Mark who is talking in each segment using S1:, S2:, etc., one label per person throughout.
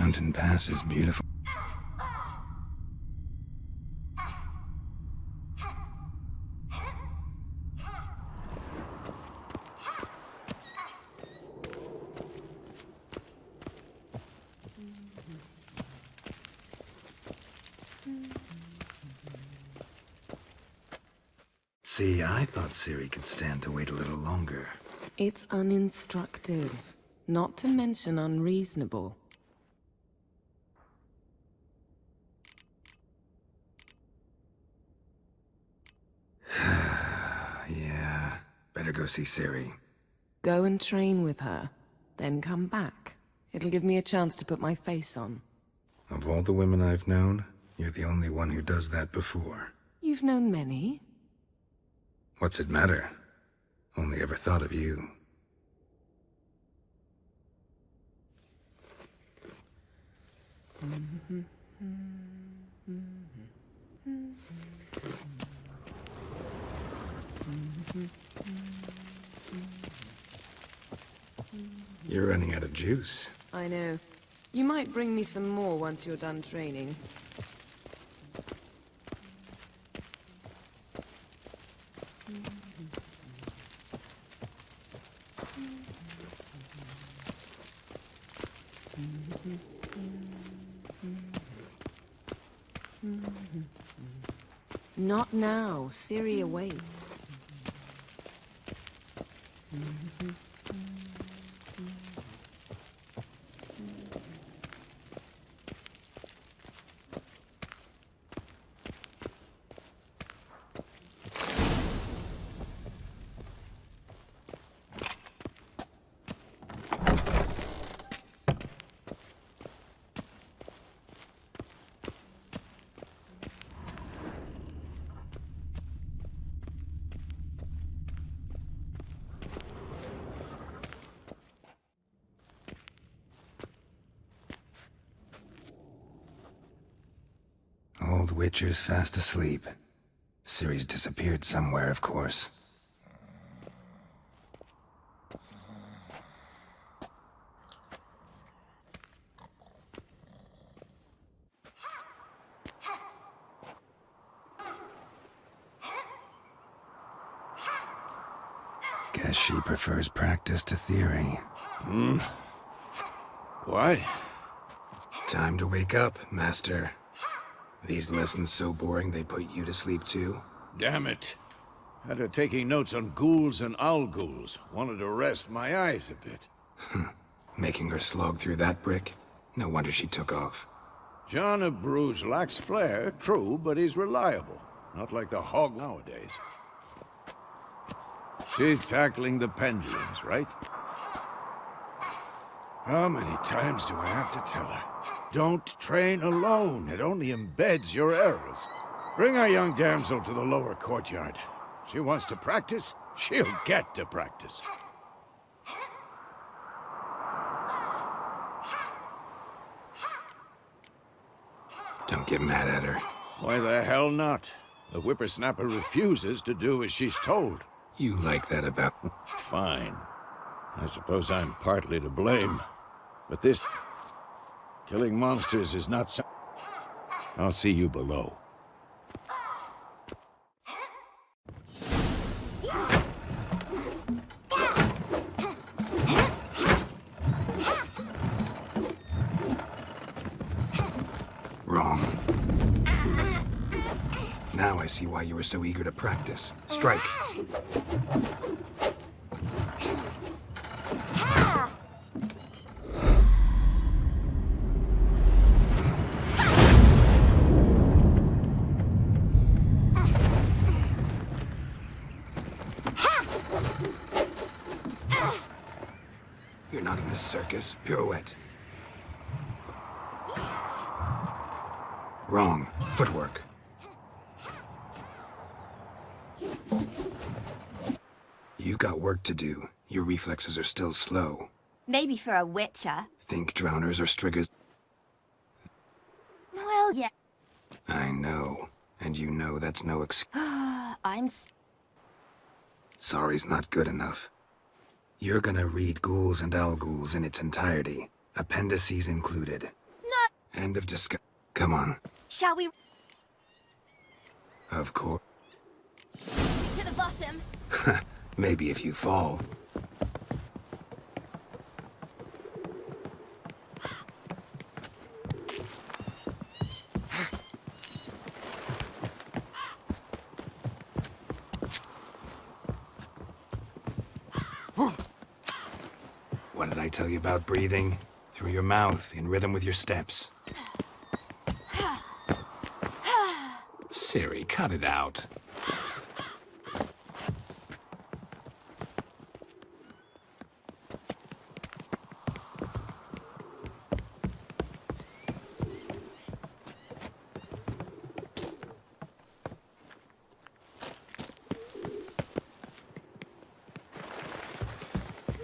S1: Mountain Pass is beautiful.
S2: See, I thought Ciri could stand to wait a little longer.
S3: It's uninstructive, not to mention unreasonable.
S2: Yeah, better go see Ciri.
S3: Go and train with her, then come back. It'll give me a chance to put my face on.
S2: Of all the women I've known, you're the only one who does that before.
S3: You've known many.
S2: What's it matter? Only ever thought of you. You're running out of juice.
S3: I know. You might bring me some more once you're done training. Not now. Ciri awaits.
S2: Old Witcher's fast asleep. Ciri's disappeared somewhere, of course. Guess she prefers practice to theory.
S4: What?
S2: Time to wake up, Master. These lessons so boring they put you to sleep too?
S4: Damn it. Had her taking notes on ghouls and owl-ghouls. Wanted to rest my eyes a bit.
S2: Making her slog through that brick? No wonder she took off.
S4: John of Bruges lacks flair, true, but he's reliable. Not like the hog nowadays. She's tackling the pendulums, right? How many times do I have to tell her? Don't train alone. It only embeds your errors. Bring our young damsel to the lower courtyard. She wants to practice, she'll get to practice.
S2: Don't get mad at her.
S4: Why the hell not? The whippersnapper refuses to do as she's told.
S2: You like that about...
S4: Fine. I suppose I'm partly to blame. But this... killing monsters is not so... I'll see you below.
S2: Wrong. Now I see why you were so eager to practice. Strike. You're not in this circus. Pirouette. Wrong. Footwork. You've got work to do. Your reflexes are still slow.
S5: Maybe for a witcher.
S2: Think drowners or striggers.
S5: Well, yeah.
S2: I know. And you know that's no excuse. Sorry's not good enough. You're gonna read Ghouls and Owl-Ghouls in its entirety, appendices included. End of discussion. Come on.
S5: Shall we
S2: Of course.
S5: to the bottom?
S2: Maybe if you fall. What did I tell you about breathing? Through your mouth, in rhythm with your steps. Siri, cut it out.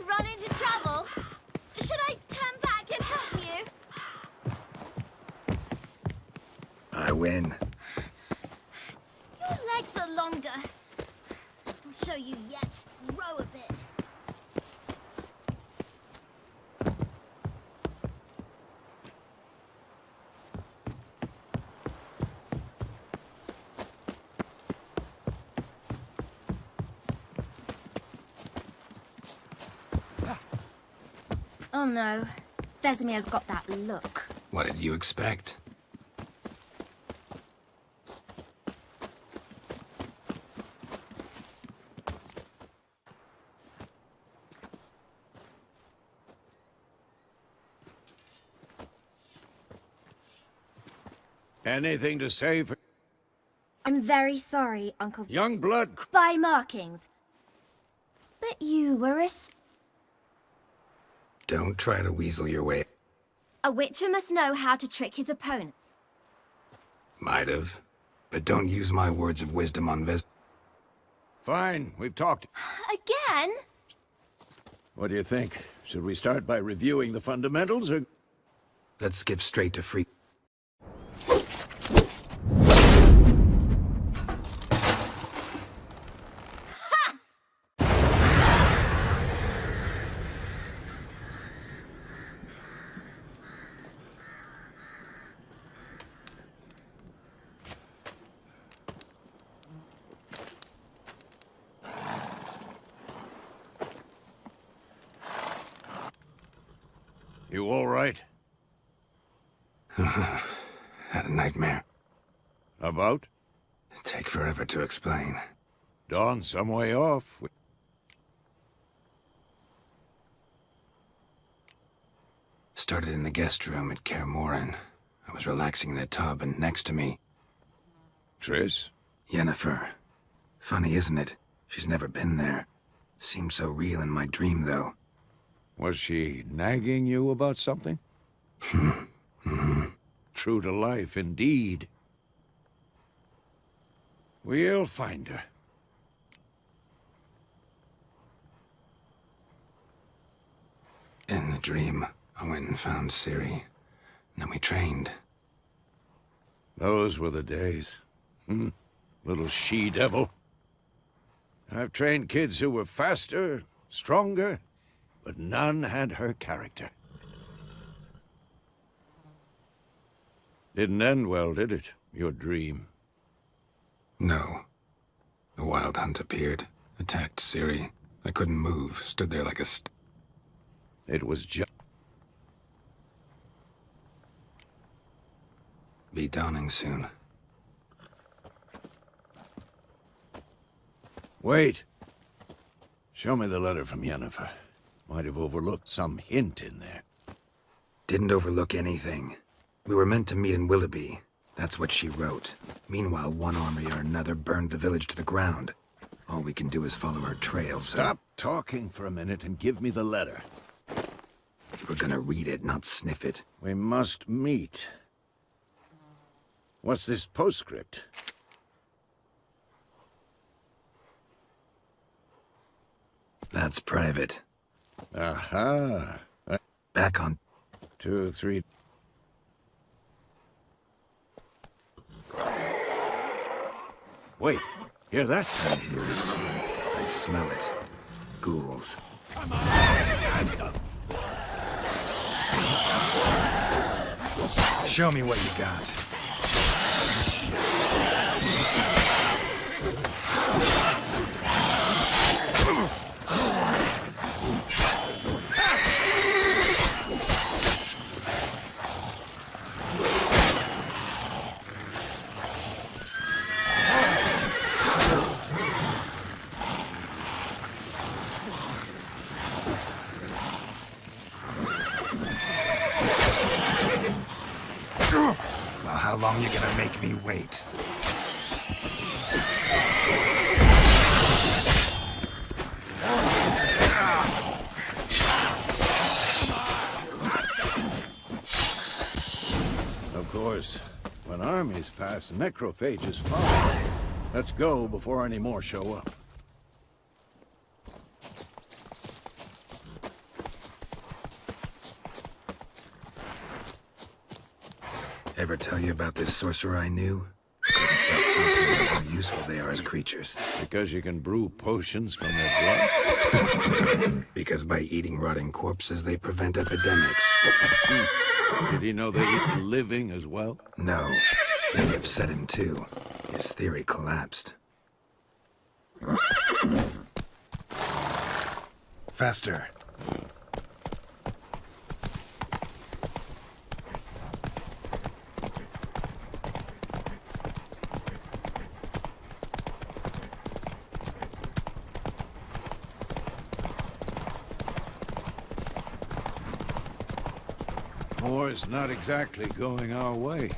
S5: Run into trouble? Should I turn back and help you?
S2: I win.
S5: Your legs are longer. I'll show you yet. Row a bit. Oh no. Vesemir's got that look.
S2: What did you expect?
S4: Anything to say for
S5: I'm very sorry, Uncle.
S4: young blood?
S5: By markings. But you were
S2: Don't try to weasel your way.
S5: A witcher must know how to trick his opponent.
S2: Might have. But don't use my words of wisdom on
S4: Fine, we've talked.
S5: Again?
S4: What do you think? Should we start by reviewing the fundamentals, or...
S2: Let's skip straight to free.
S4: You all right?
S2: Had a nightmare.
S4: About?
S2: Take forever to explain.
S4: Dawn some way off.
S2: Started in the guest room at Kaer Morhen. I was relaxing in the tub, and next to me,
S4: Triss?
S2: Yennefer. Funny, isn't it? She's never been there. Seemed so real in my dream, though.
S4: Was she nagging you about something? True to life, indeed. We'll find her.
S2: In the dream, I went and found Ciri. Then we trained.
S4: Those were the days. Little she-devil. I've trained kids who were faster, stronger, but none had her character. Didn't end well, did it? Your dream.
S2: No. The Wild Hunt appeared, attacked Ciri. I couldn't move, stood there like a
S4: It was just...
S2: Be dawning soon.
S4: Wait. Show me the letter from Yennefer. Might have overlooked some hint in there.
S2: Didn't overlook anything. We were meant to meet in Willoughby. That's what she wrote. Meanwhile, one army or another burned the village to the ground. All we can do is follow her trail, so...
S4: Stop talking for a minute and give me the letter.
S2: You were gonna read it, not sniff it.
S4: We must meet. What's this postscript?
S2: That's private.
S4: Aha.
S2: Back on...
S4: 2, 3... Wait, hear that?
S2: I hear it. I smell it. Ghouls. Show me what you got. Well, how long you gonna make me wait?
S4: Of course, when armies pass, necrophages follow. Let's go before any more show up.
S2: Ever tell you about this sorcerer I knew? Couldn't stop talking about how useful they are as creatures.
S4: Because you can brew potions from their blood?
S2: Because by eating rotting corpses, they prevent epidemics.
S4: Did he know they eat living as well?
S2: No, they upset him too. His theory collapsed. Faster.
S4: War's not exactly going our way.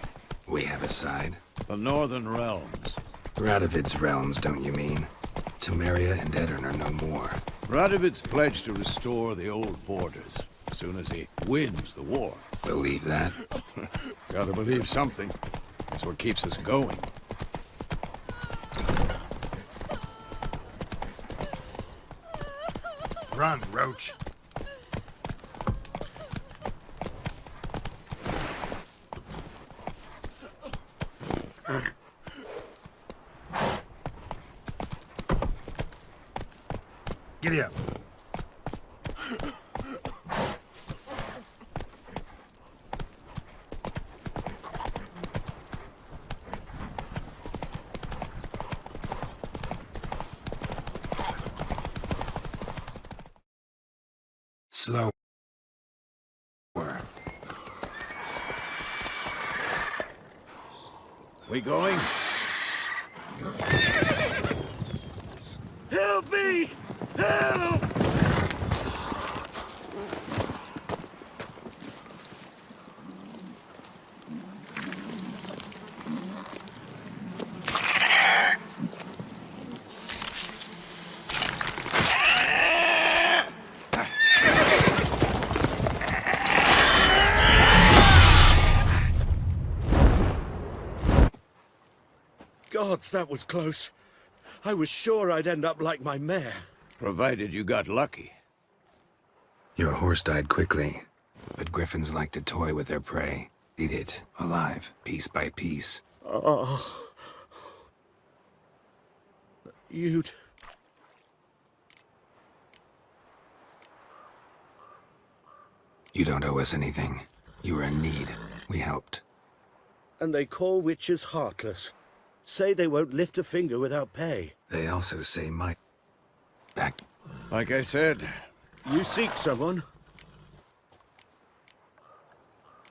S2: We have a side.
S4: The Northern Realms.
S2: Radovid's realms, don't you mean? Temeria and Edirn are no more.
S4: Radovid's pledged to restore the old borders as soon as he wins the war.
S2: Believe that?
S4: Gotta believe something. That's what keeps us going.
S2: Run, Roach. Giddy up. Slower.
S4: We going? Help me! Help!
S1: Gods, that was close. I was sure I'd end up like my mare.
S4: Provided you got lucky.
S2: Your horse died quickly, but griffins like to toy with their prey. Eat it, alive, piece by piece.
S1: Oh. You'd...
S2: You don't owe us anything. You were in need. We helped.
S1: And they call witches heartless. Say they won't lift a finger without pay.
S2: They also say my... Back...
S4: Like I said,
S1: You seek someone?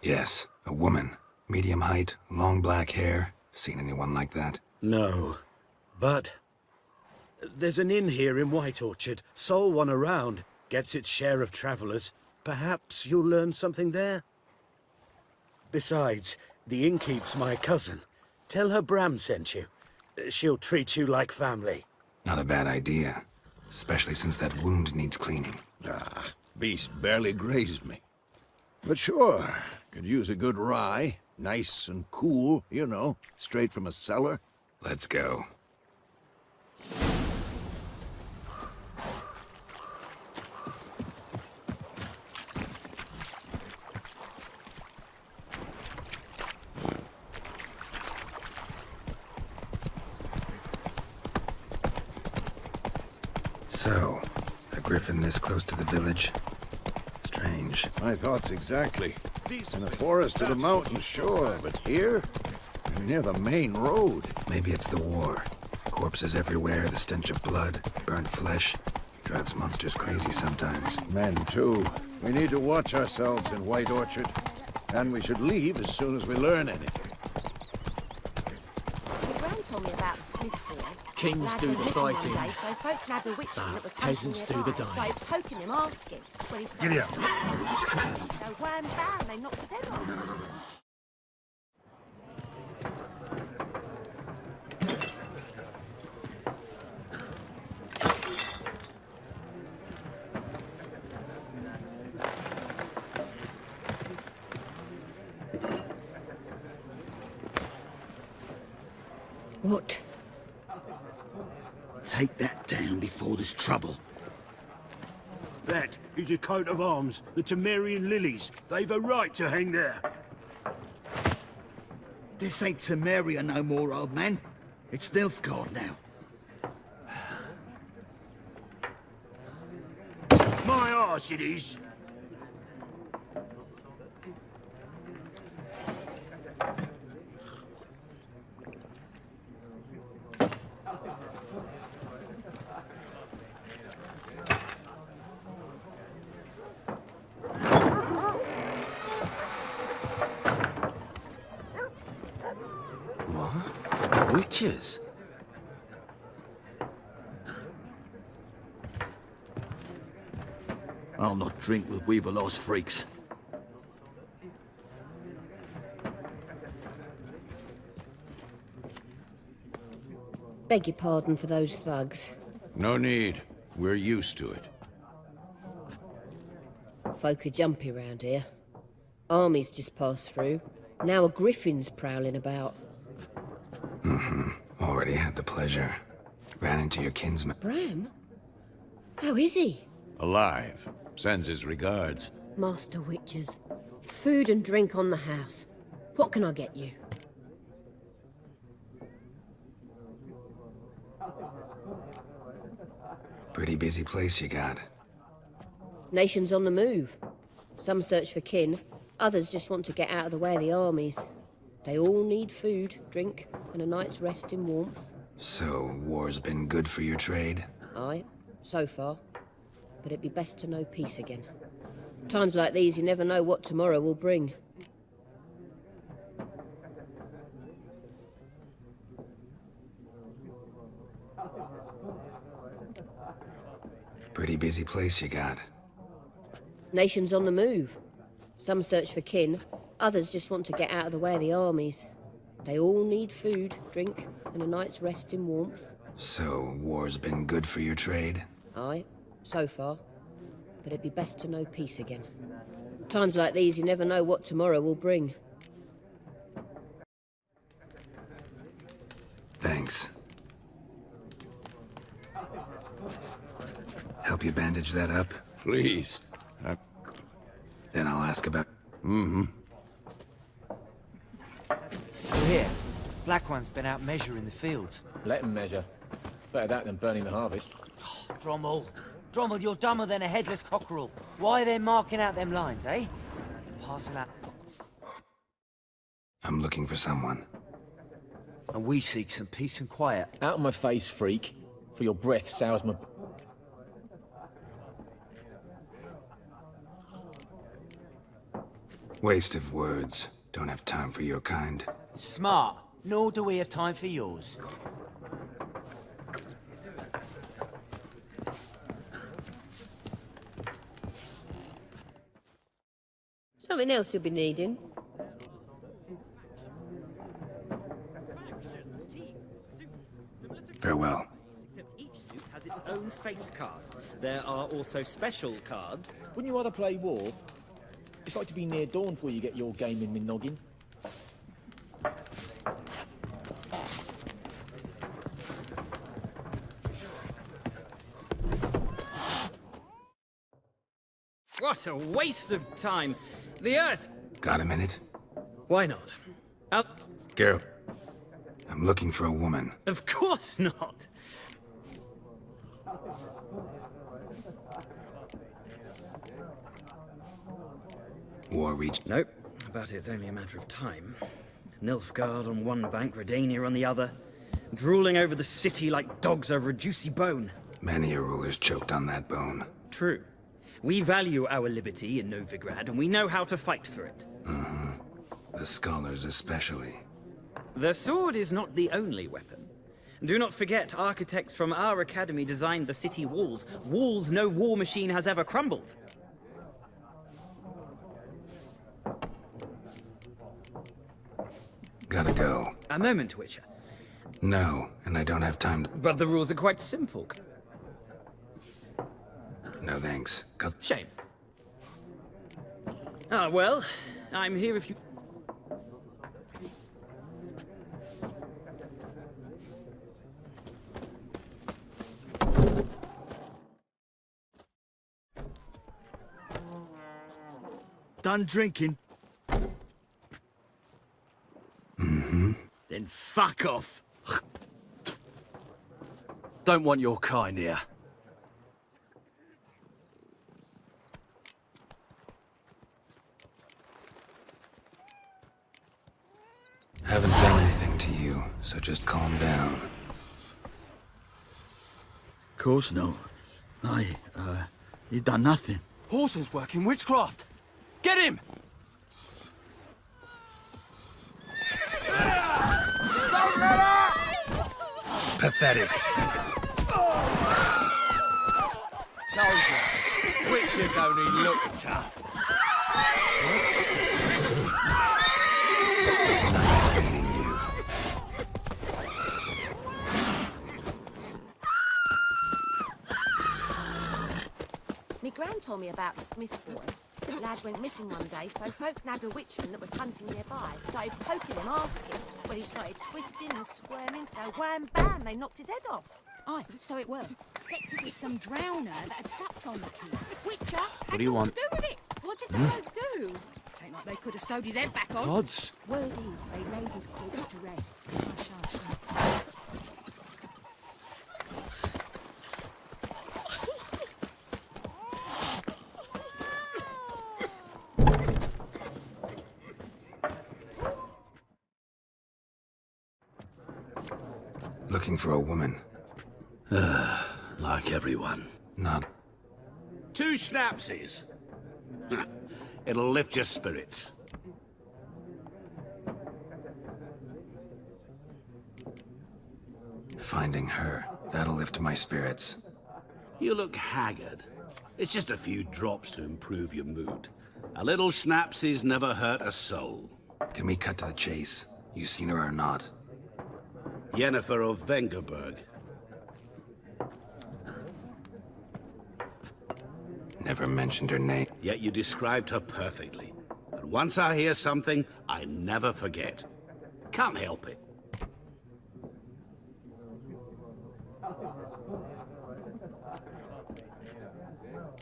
S2: Yes, a woman. Medium height, long black hair. Seen anyone like that?
S1: No. But... there's an inn here in White Orchard. Sole one around. Gets its share of travelers. Perhaps you'll learn something there? Besides, the innkeep's my cousin. Tell her Bram sent you. She'll treat you like family.
S2: Not a bad idea. Especially since that wound needs cleaning.
S4: ah, beast barely grazed me. But sure, could use a good rye. Nice and cool, you know, straight from a cellar.
S2: Let's go. So, a griffin this close to the village? Strange.
S4: My thoughts exactly. In the forest or the mountains, sure, but here? Near the main road.
S2: Maybe it's the war. Corpses everywhere, the stench of blood, burnt flesh. Drives monsters crazy sometimes.
S4: Men, too. We need to watch ourselves in White Orchard. And we should leave as soon as we learn anything.
S6: The Brown told me about the Smith boy.
S7: Kings
S6: Lad
S7: do
S6: went
S7: the
S6: missing one
S7: fighting.
S6: day, so folk nabbed a witch that was
S7: peasants
S6: hunting
S7: do the
S6: nearby,
S7: dying.
S6: started poking him, asking. Well, he started
S2: Giddy up.
S6: So wham bam, they knocked his head off.
S8: What? Take that down before there's trouble.
S1: That is a coat of arms, the Temerian lilies. They've a right to hang there.
S8: This ain't Temeria no more, old man. It's Nilfgaard now.
S1: My arse it is.
S7: Witches?
S8: I'll not drink with Weaverlaw's freaks.
S9: Beg your pardon for those thugs.
S4: No need. We're used to it.
S9: Folk are jumpy round here. Armies just passed through. Now a griffin's prowling about.
S2: Already had the pleasure. Ran into your kinsman.
S9: Bram? How is he?
S4: Alive. Sends his regards.
S9: Master Witches. Food and drink on the house. What can I get you?
S2: Pretty busy place you got.
S9: Nations on the move. Some search for kin, others just want to get out of the way of the armies. They all need food, drink, and a night's rest in warmth.
S2: So, war's been good for your trade?
S9: Aye, so far. But it'd be best to know peace again. Times like these, you never know what tomorrow will bring.
S2: Pretty busy place you got.
S9: Nations on the move. Some search for kin, others just want to get out of the way of the armies. They all need food, drink, and a night's rest in warmth.
S2: So, war's been good for your trade?
S9: Aye, so far. But it'd be best to know peace again. Times like these, you never know what tomorrow will bring.
S2: Thanks. Help you bandage that up?
S4: Please.
S2: Then I'll ask about...
S10: Here. Black One's been out measuring the fields.
S7: Let them measure. Better that than burning the harvest.
S10: Drommel. Drommel, you're dumber than a headless cockerel. Why are they marking out them lines, eh? To parcel out.
S2: I'm looking for someone.
S10: And we seek some peace and quiet.
S7: Out of my face, freak. For your breath sours my...
S2: Waste of words. Don't have time for your kind.
S10: Smart. Nor do we have time for yours.
S9: Something else you'll be needing.
S2: Farewell.
S11: Except each suit has its own face cards. There are also special cards.
S7: Wouldn't you rather play war? It's like to be near dawn before you get your game in my noggin.
S11: What a waste of time. The Earth...
S2: Got a minute?
S11: Why not?
S2: Geralt. I'm looking for a woman.
S11: Of course not.
S2: War reached...
S11: Nope. but it's only a matter of time. Nilfgaard on one bank, Redania on the other, drooling over the city like dogs over a juicy bone.
S2: Many a ruler's choked on that bone.
S11: True. We value our liberty in Novigrad, and we know how to fight for it.
S2: The scholars especially.
S11: The sword is not the only weapon. Do not forget, architects from our academy designed the city walls. Walls no war machine has ever crumbled.
S2: Gotta go.
S11: A moment, Witcher.
S2: No, and I don't have time to...
S11: But the rules are quite simple.
S2: No thanks.
S11: Shame. Ah, well, I'm here if you...
S8: Done drinking? Then fuck off.
S1: Don't want your kind here.
S2: Haven't done anything to you, so just calm down.
S8: Course no. You done nothing.
S1: Horson's working witchcraft. Get him!
S8: Don't let her!
S2: Pathetic.
S1: Told you. Witches only look tough.
S2: Nice meeting you.
S6: Me gran told me about the Smith boy. The lad went missing one day, so folk nabbed a witchman that was hunting nearby. Started poking him, asking. Well, he started twisting and squirming, so wham bam, they knocked his head off.
S12: Aye, so it were. Suspected was some drowner that had supped on the kid. Witcher
S1: What do you want?
S12: to do with it? What did the folk do? Ain't like they could have sewed his head back on.
S1: Odds.
S12: Word is, they laid his corpse to rest. Hush, hush, hush.
S2: Looking for a woman.
S1: Like everyone.
S2: Not...
S13: 2 schnapsies. It'll lift your spirits.
S2: Finding her. That'll lift my spirits.
S13: You look haggard. It's just a few drops to improve your mood. A little schnapsies never hurt a soul.
S2: Can we cut to the chase? You seen her or not?
S13: Yennefer of Vengerberg.
S2: Never mentioned her name.
S13: Yet you described her perfectly. And once I hear something, I never forget. Can't help it.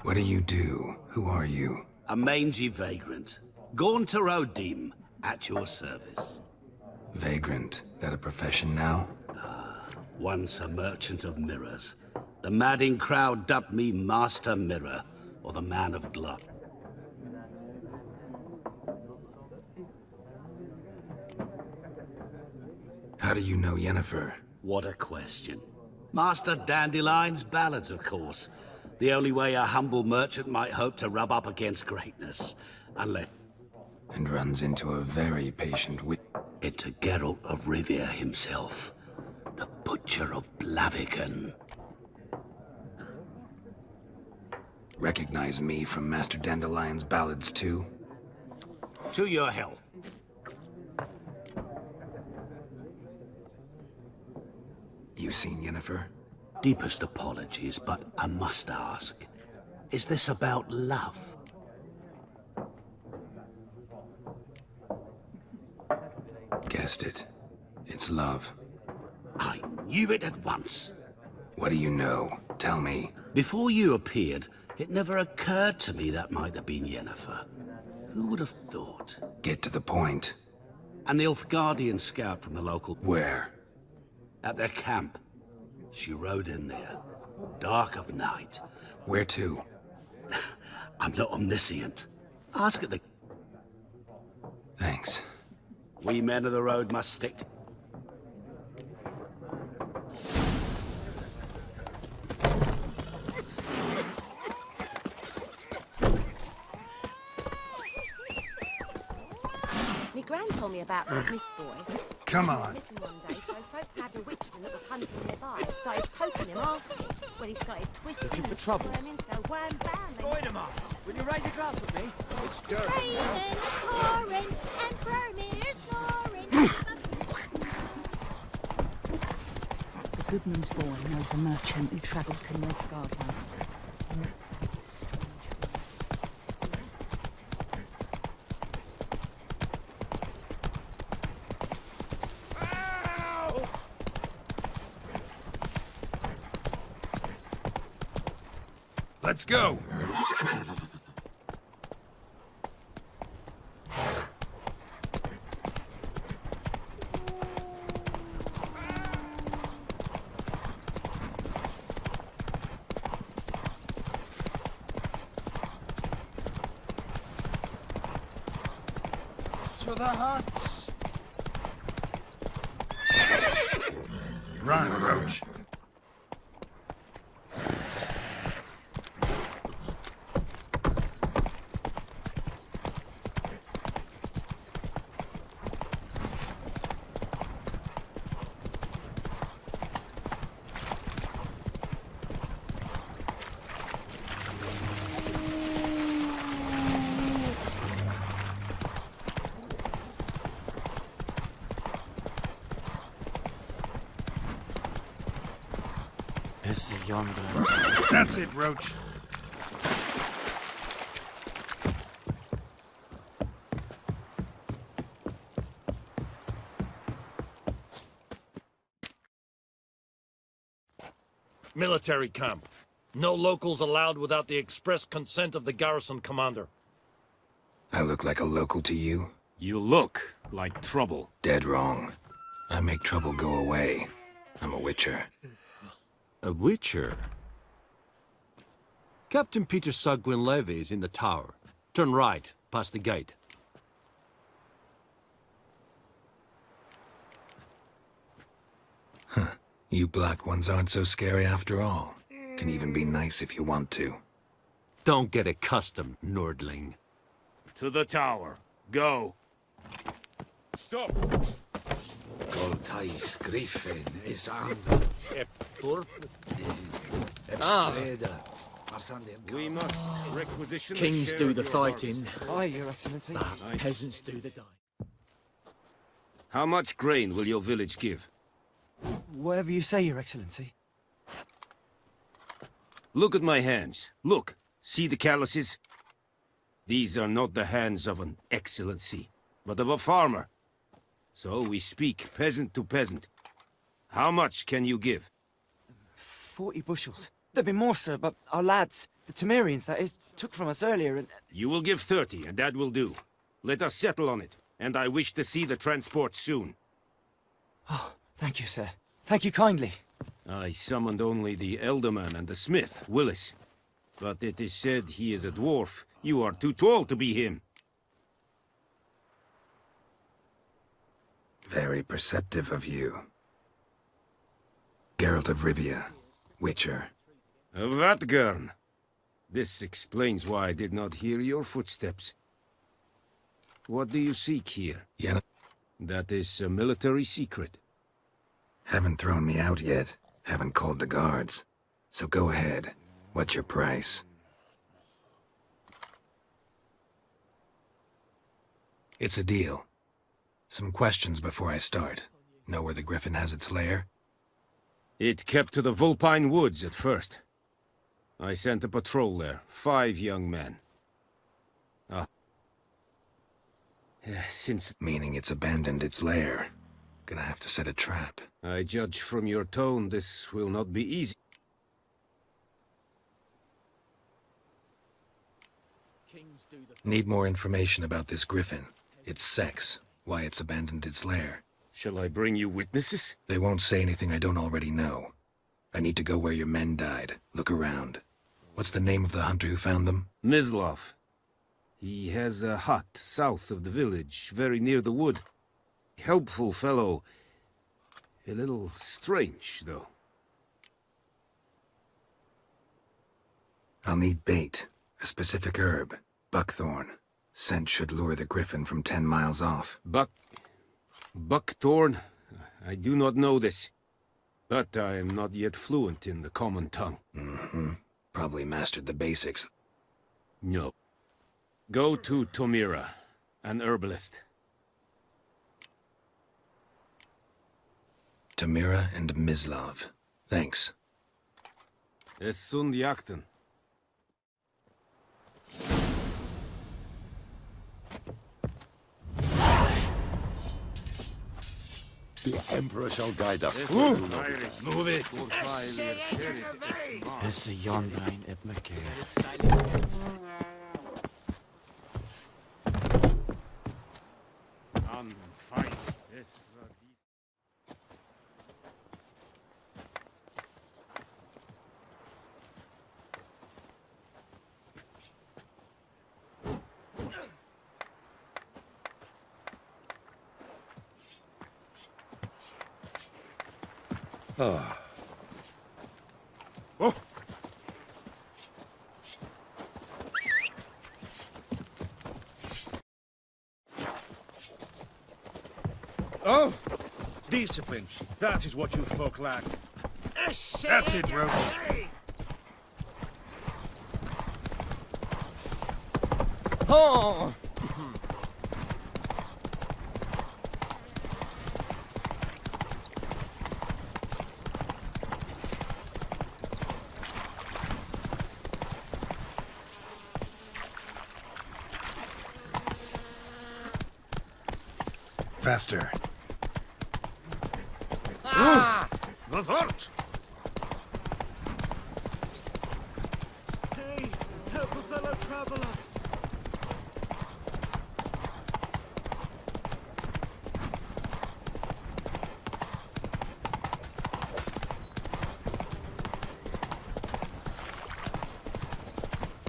S2: What do you do? Who are you?
S13: A mangy vagrant. Gaunter Odim, at your service.
S2: Vagrant. That a profession now?
S13: Once a merchant of mirrors. The madding crowd dubbed me Master Mirror, or the Man of Glut.
S2: How do you know Yennefer?
S13: What a question. Master Dandelion's ballads, of course. The only way a humble merchant might hope to rub up against greatness. Unless...
S2: And runs into a very patient witch.
S13: Into Geralt of Rivia himself. The Butcher of Blaviken.
S2: Recognize me from Master Dandelion's ballads, too?
S13: To your health.
S2: You seen Yennefer?
S13: Deepest apologies, but I must ask. Is this about love?
S2: Guessed it. It's love.
S13: I knew it at once.
S2: What do you know? Tell me.
S13: Before you appeared, it never occurred to me that might have been Yennefer. Who would have thought?
S2: Get to the point.
S13: An Nilfgaardian scout from the local...
S2: Where?
S13: At their camp. She rode in there. Dark of night.
S2: Where to?
S13: I'm not omniscient. Ask at the...
S2: Thanks.
S13: We men of the road must stick to...
S6: Me gran told me about the Smith's boy.
S2: Come
S6: He
S2: on.
S6: went missing one day, so folk nabbed a witchman that was hunting nearby and started poking him, asking. When he started twisting
S10: Looking for
S6: and
S10: trouble?
S6: squirming, so wham bam.
S10: Void 'em up! Will you raise a glass with me?
S4: It's dirt.
S5: Rain and pouring and Vermeer snoring.
S12: The Goodman's boy knows a merchant who travelled to Nilfgaard once.
S2: Let's go!
S4: To the huts.
S2: Run, Roach.
S10: Is it yonder?
S2: That's it, Roach.
S14: Military camp. No locals allowed without the express consent of the garrison commander.
S2: I look like a local to you?
S4: You look like trouble.
S2: Dead wrong. I make trouble go away. I'm a witcher.
S1: A witcher? Captain Peter Sugwin Levy is in the tower. Turn right, past the gate.
S2: Huh. You black ones aren't so scary after all. Can even be nice if you want to.
S1: Don't get accustomed, Nordling.
S4: To the tower. Go. Stop.
S13: Coltais Griffin is on.
S4: We must requisition
S7: Kings do the fighting.
S10: Aye, Your Excellency.
S7: Peasants do the dying.
S4: How much grain will your village give?
S10: Whatever you say, Your Excellency.
S4: Look at my hands. Look. See the calluses? These are not the hands of an excellency, but of a farmer. So we speak peasant to peasant. How much can you give?
S10: 40 bushels. There'd be more, sir, but our lads, the Temerians, that is, took from us earlier and...
S4: You will give 30, and that will do. Let us settle on it, and I wish to see the transport soon.
S10: Oh, thank you, sir. Thank you kindly.
S4: I summoned only the Elderman and the smith, Willis. But it is said he is a dwarf. You are too tall to be him.
S2: Very perceptive of you. Geralt of Rivia, Witcher.
S4: Vatgern. This explains why I did not hear your footsteps. What do you seek here?
S2: Yeah.
S4: That is a military secret.
S2: Haven't thrown me out yet. Haven't called the guards. So go ahead. What's your price? It's a deal. Some questions before I start. Know where the Griffin has its lair?
S4: It kept to the Vulpine Woods at first. I sent a patrol there, 5 young men. Since...
S2: Meaning it's abandoned its lair. Gonna have to set a trap.
S4: I judge from your tone this will not be easy.
S2: Need more information about this Griffin. Its sex, why it's abandoned its lair.
S4: Shall I bring you witnesses?
S2: They won't say anything I don't already know. I need to go where your men died. Look around. What's the name of the hunter who found them?
S4: Mislov.
S15: He has a hut south of the village, very near the wood. Helpful fellow. A little strange, though.
S2: I'll need bait, a specific herb, buckthorn. Scent should lure the griffin from 10 miles off.
S15: Buckthorn? I do not know this. But I am not yet fluent in the common tongue.
S2: Mm-hmm. Probably mastered the basics.
S15: No. Go to Tomira, an herbalist.
S2: Tomira and Mislav. Thanks.
S15: Es sun jakten.
S4: The Emperor shall guide us.
S15: Move it!
S7: Is Jondrein et Mekir.
S4: Ah.
S15: Oh!
S1: Oh! Discipline. That is what you folk lack. That's it, Roach.
S7: Oh!
S2: Faster.
S1: Ah! Vavort! Hey, help a fellow traveler!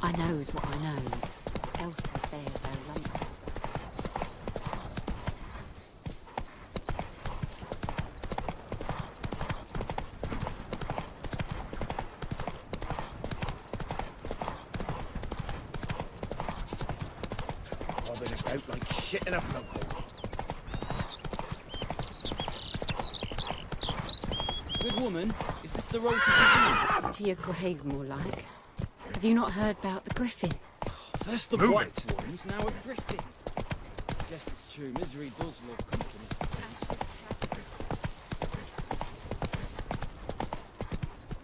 S12: I knows what I knows. Elsie bears her lump.
S1: Bobbing about like shit in a blowhole.
S7: Good woman, is this the road to Kazoo?
S12: To your grave, more like. Have you not heard about the griffin?
S7: First the white ones, now a griffin. Guess it's true, misery does love company.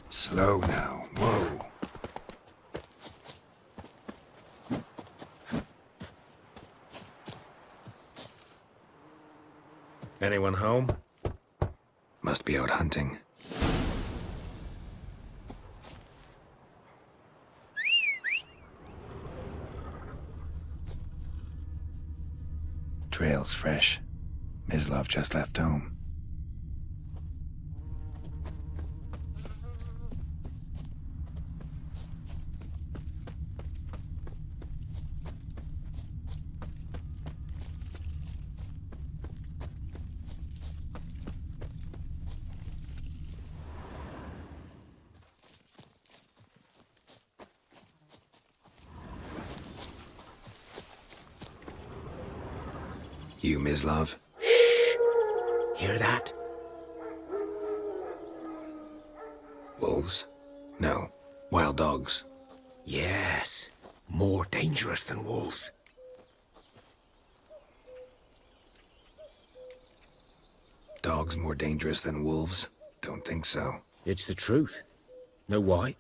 S2: Slow now. Whoa.
S1: Anyone home?
S2: Must be out hunting. Trail's fresh. Mislav just left home. You, Mislav?
S1: Hear that?
S2: Wolves? No. Wild dogs.
S1: Yes. More dangerous than wolves.
S2: Dogs more dangerous than wolves? Don't think so.
S1: It's the truth. Know why?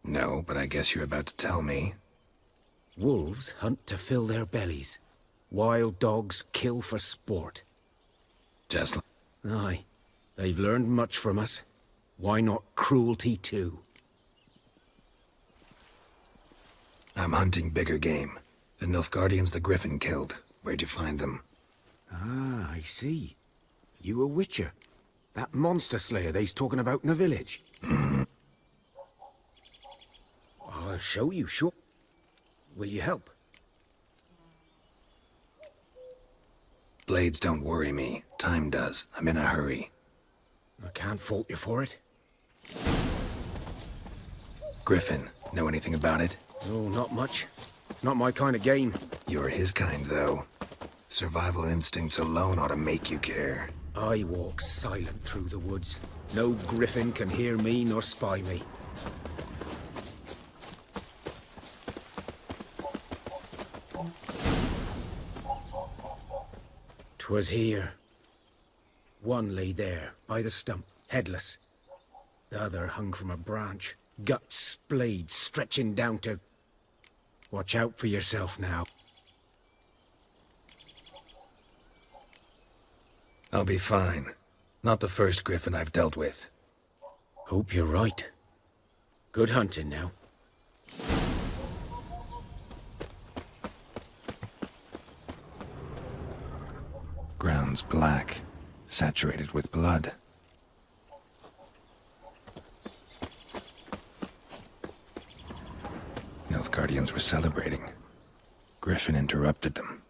S2: No, but I guess you're about to tell me.
S1: Wolves hunt to fill their bellies. Wild dogs kill for sport.
S2: Just like...
S1: Aye. They've learned much from us. Why not cruelty too?
S2: I'm hunting bigger game. The Nilfgaardians the Griffin killed. Where'd you find them?
S1: Ah, I see. You a witcher. That monster slayer they's talking about in the village. I'll show you, sure. Will you help?
S2: Blades don't worry me. Time does. I'm in a hurry.
S1: I can't fault you for it.
S2: Griffin, know anything about it?
S1: No, not much. It's not my kind of game.
S2: You're his kind, though. Survival instincts alone ought to make you care.
S1: I walk silent through the woods. No griffin can hear me nor spy me. 'Twas here. One lay there, by the stump, headless. The other hung from a branch, guts splayed, stretching down to... Watch out for yourself now.
S2: I'll be fine. Not the first griffin I've dealt with.
S1: Hope you're right. Good hunting now.
S2: Ground's black, saturated with blood. Nilfgaardians were celebrating. Griffin interrupted them.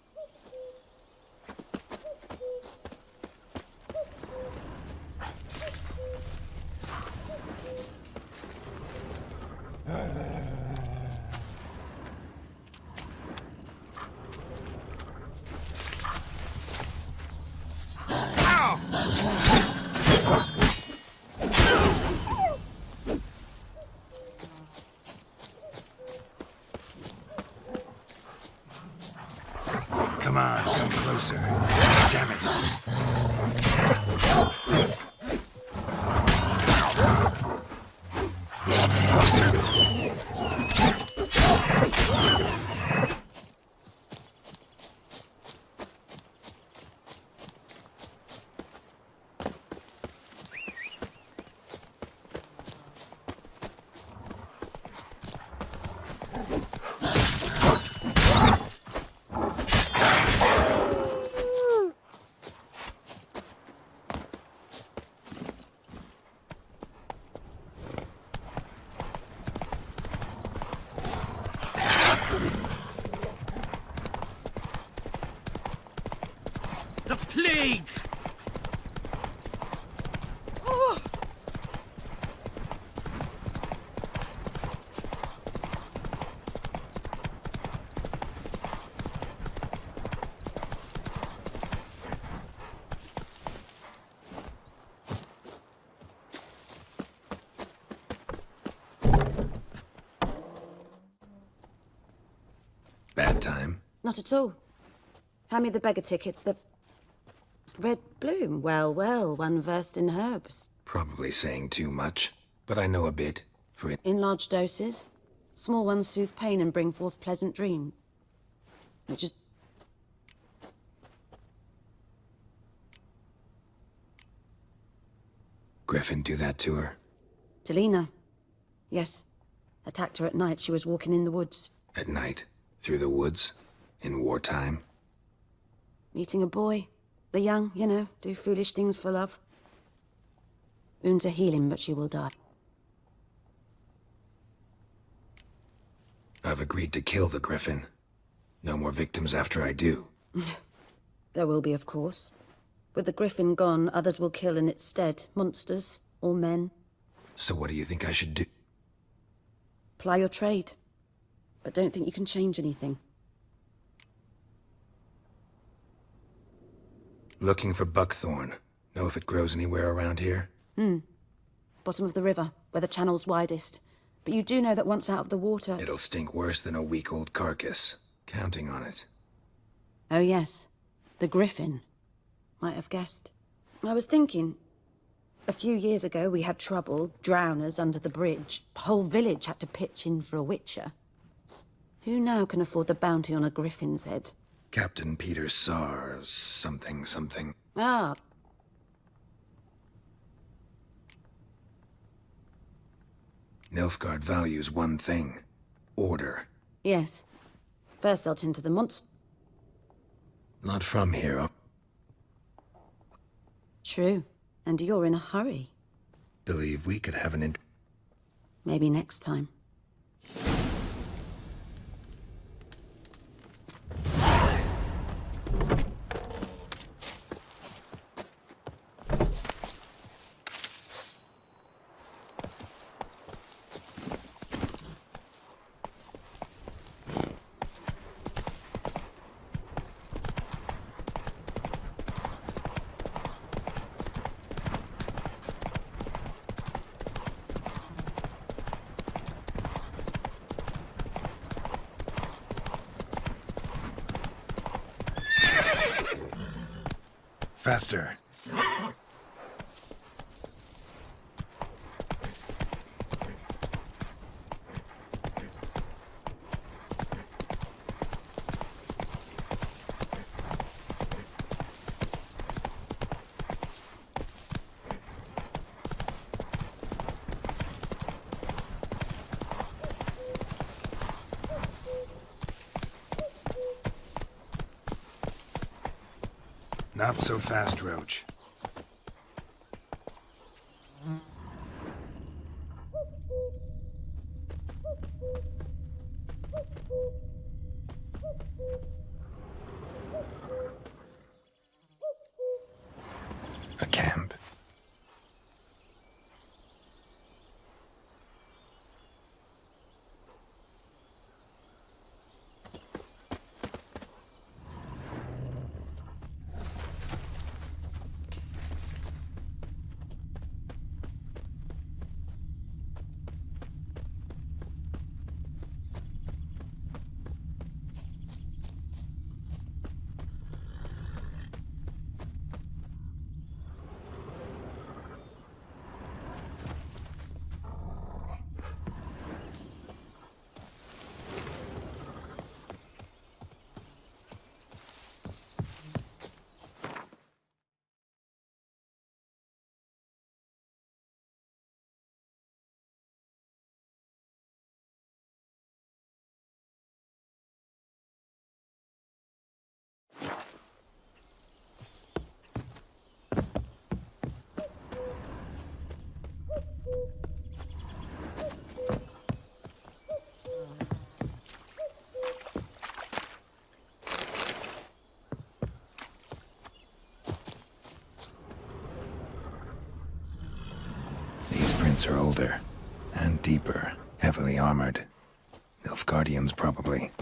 S2: Come on, come closer. Damn it.
S14: The plague!
S2: Bad time?
S6: Not at all. Hand me the beggar tickets, the... Red bloom. Well, well, one versed in herbs.
S2: Probably saying too much, but I know a bit. For it.
S6: In large doses. Small ones soothe pain and bring forth pleasant dreams. Which is...
S2: Griffin do that to her?
S6: Delina. Yes. Attacked her at night. She was walking in the woods.
S2: At night? Through the woods? In wartime?
S6: Meeting a boy. The young, you know, do foolish things for love. Wounds are healing, but she will die.
S2: I've agreed to kill the griffin. No more victims after I do.
S6: There will be, of course. With the griffin gone, others will kill in its stead. Monsters or men.
S2: So what do you think I should do?
S6: Ply your trade. But don't think you can change anything.
S2: Looking for buckthorn. Know if it grows anywhere around here?
S6: Bottom of the river, where the channel's widest. But you do know that once out of the water...
S2: It'll stink worse than a week-old carcass. Counting on it.
S6: Oh, yes. The griffin. Might have guessed. I was thinking... A few years ago, we had trouble. Drowners under the bridge. The whole village had to pitch in for a witcher. Who now can afford the bounty on a griffin's head?
S2: Captain Peter Sars... something.
S6: Ah.
S2: Nilfgaard values one thing. Order.
S6: Yes. First they'll tend to the monster.
S2: Not from here.
S6: True. And you're in a hurry.
S2: Believe we could have an
S6: Maybe next time.
S2: Faster. Not so fast, Roach. A camp. Are older and deeper, heavily armored. Nilfgaardians, probably.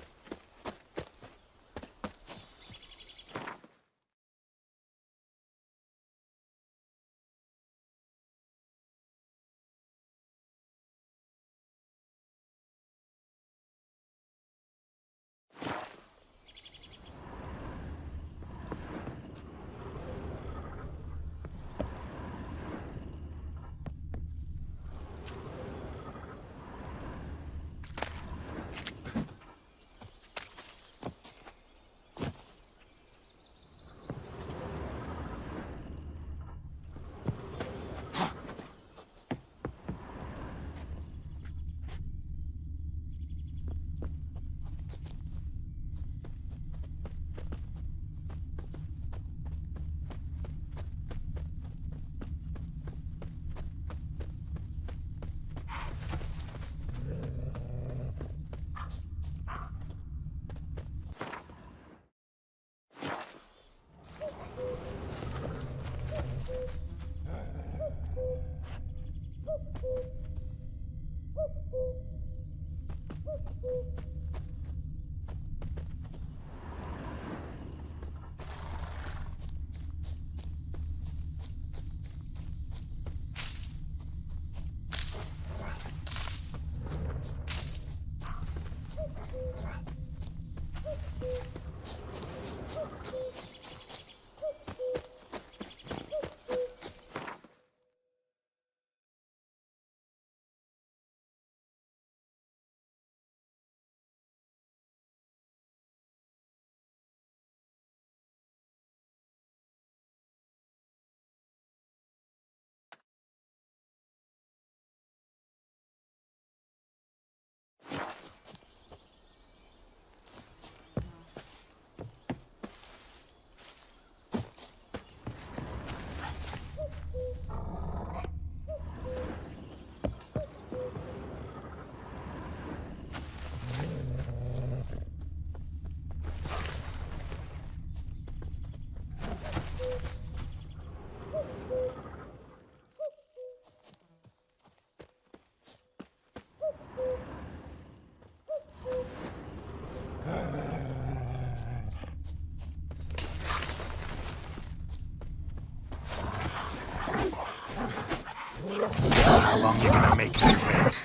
S2: How long you gonna make me wait?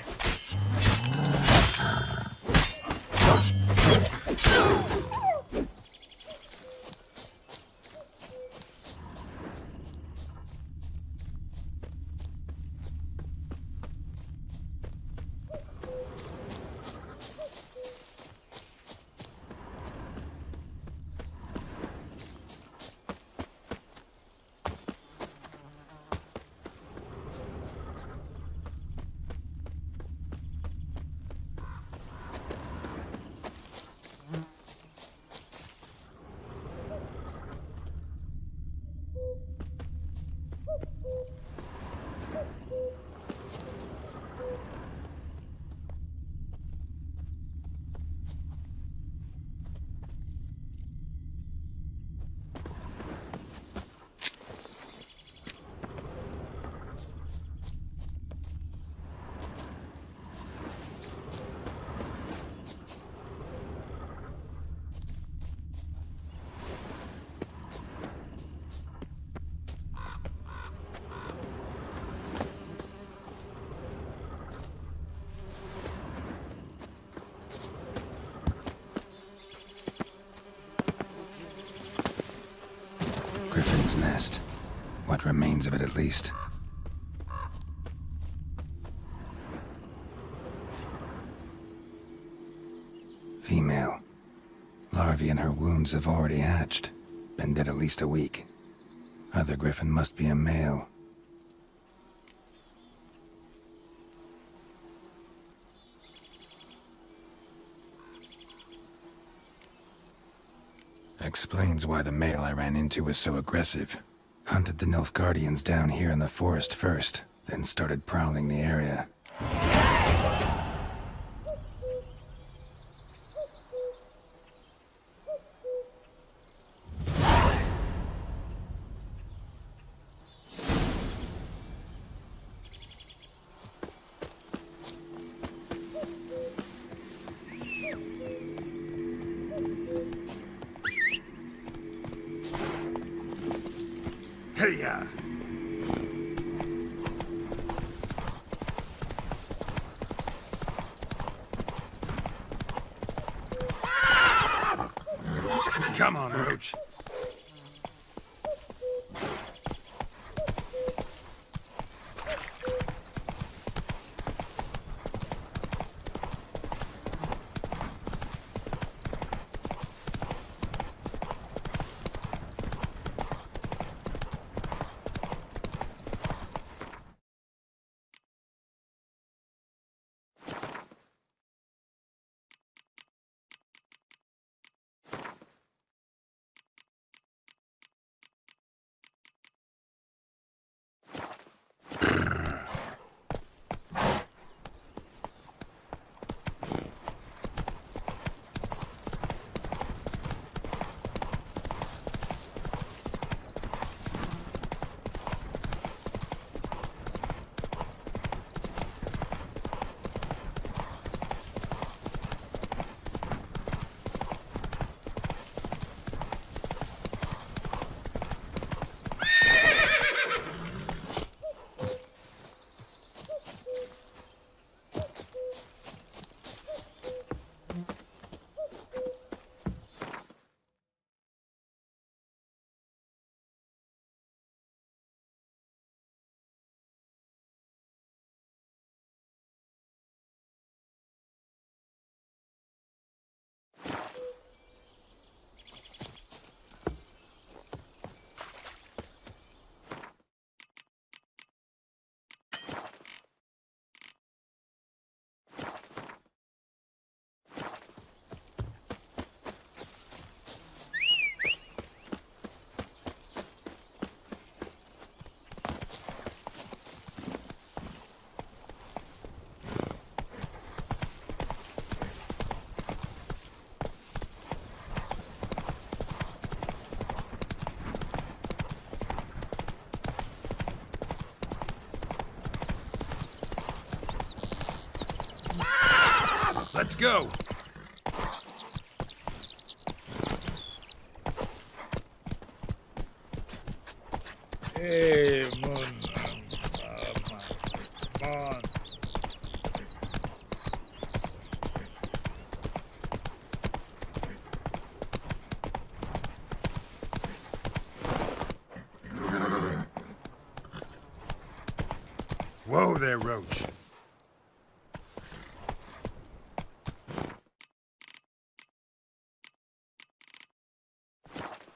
S2: nest. What remains of it, at least. Female. Larvae in her wounds have already hatched. Been dead at least a week. Other griffin must be a male. Explains why the male I ran into was so aggressive. Hunted the Nilfgaardians down here in the forest first, then started prowling the area.
S15: Hey-ya! Come on, Roach. Let's go!
S14: Hey, Moon.
S15: Whoa there, Roach.